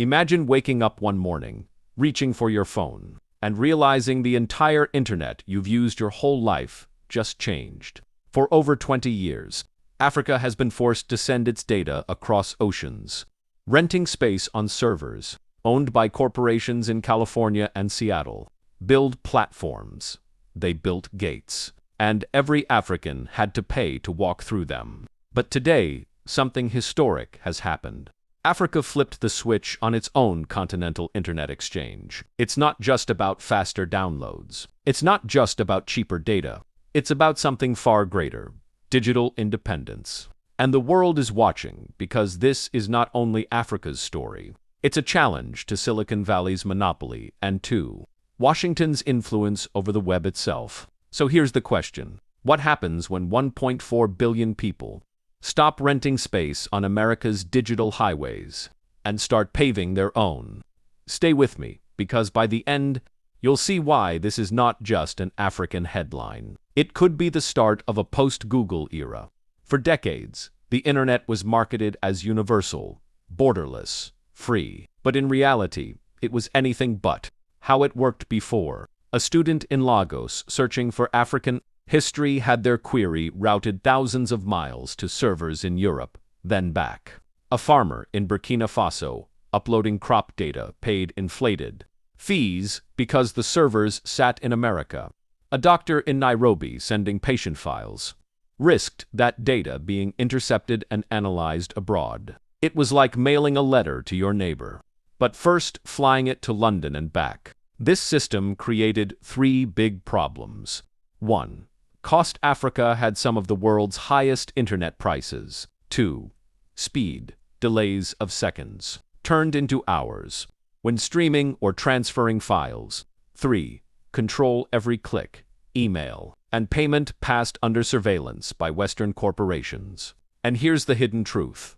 Imagine waking up one morning, reaching for your phone, and realizing the entire internet you've used your whole life just changed. For over 20 years, Africa has been forced to send its data across oceans, renting space on servers owned by corporations in California and Seattle, build platforms. They built gates, and every African had to pay to walk through them. But today, something historic has happened. Africa flipped the switch on its own Continental Internet Exchange. It's not just about faster downloads. It's not just about cheaper data. It's about something far greater: digital independence. And the world is watching, because this is not only Africa's story. It's a challenge to Silicon Valley's monopoly and to Washington's influence over the web itself. So here's the question: what happens when 1.4 billion people stop renting space on America's digital highways and start paving their own? Stay with me, because by the end, you'll see why this is not just an African headline. It could be the start of a post-Google era. For decades, the internet was marketed as universal, borderless, free. But in reality, it was anything but. How it worked before. A student in Lagos searching for African history had their query routed thousands of miles to servers in Europe, then back. A farmer in Burkina Faso, uploading crop data, paid inflated fees because the servers sat in America. A doctor in Nairobi sending patient files risked that data being intercepted and analyzed abroad. It was like mailing a letter to your neighbor, but first flying it to London and back. This system created three big problems. 1. Cost. Africa had some of the world's highest internet prices. 2. Speed. Delays of seconds turned into hours when streaming or transferring files. 3. Control. Every click, email, and payment passed under surveillance by Western corporations. And here's the hidden truth: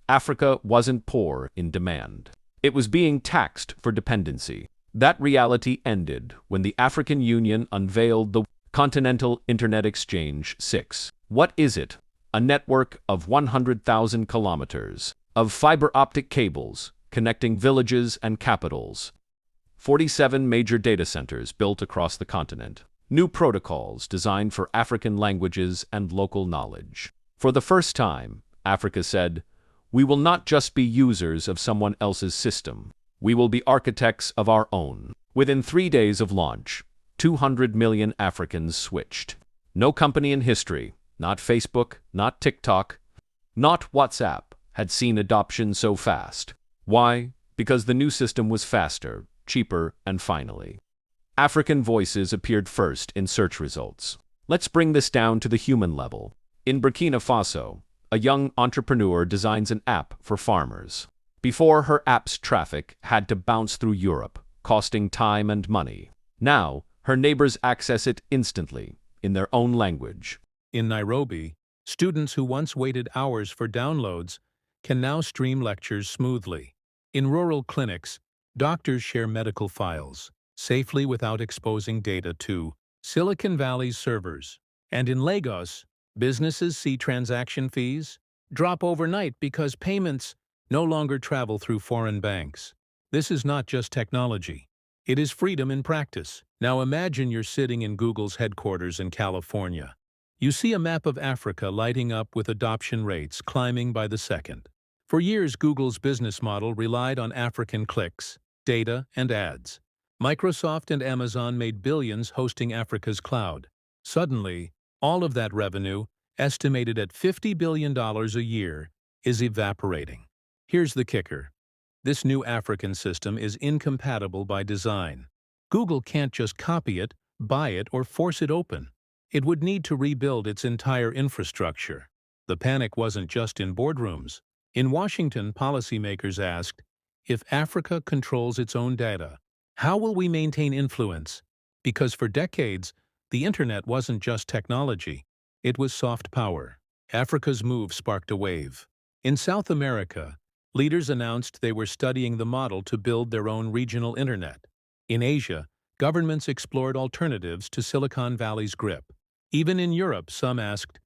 Africa wasn't poor in demand. It was being taxed for dependency. That reality ended when the African Union unveiled the Continental Internet Exchange 6. What is it? A network of 100,000 kilometers of fiber optic cables connecting villages and capitals. 47 major data centers built across the continent. New protocols designed for African languages and local knowledge. For the first time, Africa said, "We will not just be users of someone else's system. We will be architects of our own." Within 3 days of launch, 200 million Africans switched. No company in history, not Facebook, not TikTok, not WhatsApp, had seen adoption so fast. Why? Because the new system was faster, cheaper, and finally, African voices appeared first in search results. Let's bring this down to the human level. In Burkina Faso, a young entrepreneur designs an app for farmers. Before, her app's traffic had to bounce through Europe, costing time and money. Now, her neighbors access it instantly, in their own language. In Nairobi, students who once waited hours for downloads can now stream lectures smoothly. In rural clinics, doctors share medical files safely without exposing data to Silicon Valley's servers. And in Lagos, businesses see transaction fees drop overnight because payments no longer travel through foreign banks. This is not just technology. It is freedom in practice. Now imagine you're sitting in Google's headquarters in California. You see a map of Africa lighting up with adoption rates climbing by the second. For years, Google's business model relied on African clicks, data, and ads. Microsoft and Amazon made billions hosting Africa's cloud. Suddenly, all of that revenue, estimated at $50 billion a year, is evaporating. Here's the kicker: this new African system is incompatible by design. Google can't just copy it, buy it, or force it open. It would need to rebuild its entire infrastructure. The panic wasn't just in boardrooms. In Washington, policymakers asked, if Africa controls its own data, how will we maintain influence? Because for decades, the internet wasn't just technology. It was soft power. Africa's move sparked a wave. In South America, leaders announced they were studying the model to build their own regional internet. In Asia, governments explored alternatives to Silicon Valley's grip. Even in Europe, some asked,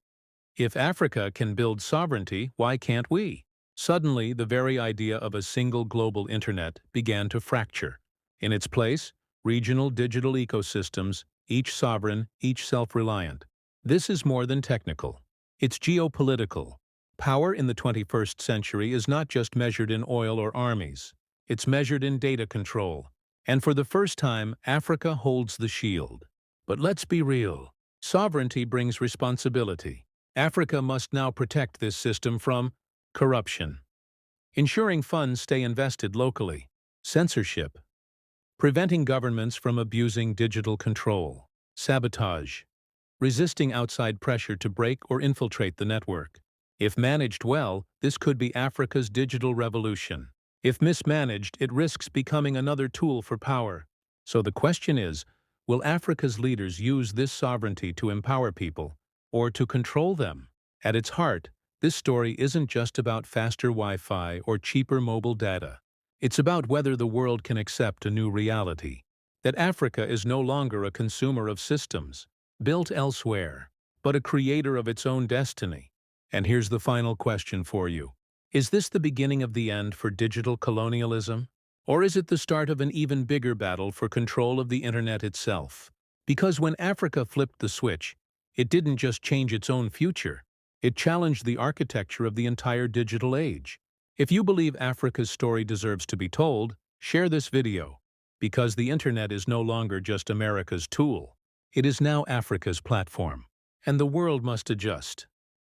if Africa can build sovereignty, why can't we? Suddenly, the very idea of a single global internet began to fracture. In its place, regional digital ecosystems, each sovereign, each self-reliant. This is more than technical. It's geopolitical. Power in the 21st century is not just measured in oil or armies. It's measured in data control. And for the first time, Africa holds the shield. But let's be real. Sovereignty brings responsibility. Africa must now protect this system from corruption, ensuring funds stay invested locally, censorship, preventing governments from abusing digital control, sabotage, resisting outside pressure to break or infiltrate the network. If managed well, this could be Africa's digital revolution. If mismanaged, it risks becoming another tool for power. So the question is, will Africa's leaders use this sovereignty to empower people, or to control them? At its heart, this story isn't just about faster Wi-Fi or cheaper mobile data. It's about whether the world can accept a new reality, that Africa is no longer a consumer of systems built elsewhere, but a creator of its own destiny. And here's the final question for you. Is this the beginning of the end for digital colonialism? Or is it the start of an even bigger battle for control of the internet itself? Because when Africa flipped the switch, it didn't just change its own future, it challenged the architecture of the entire digital age. If you believe Africa's story deserves to be told, share this video, because the internet is no longer just America's tool. It is now Africa's platform, and the world must adjust.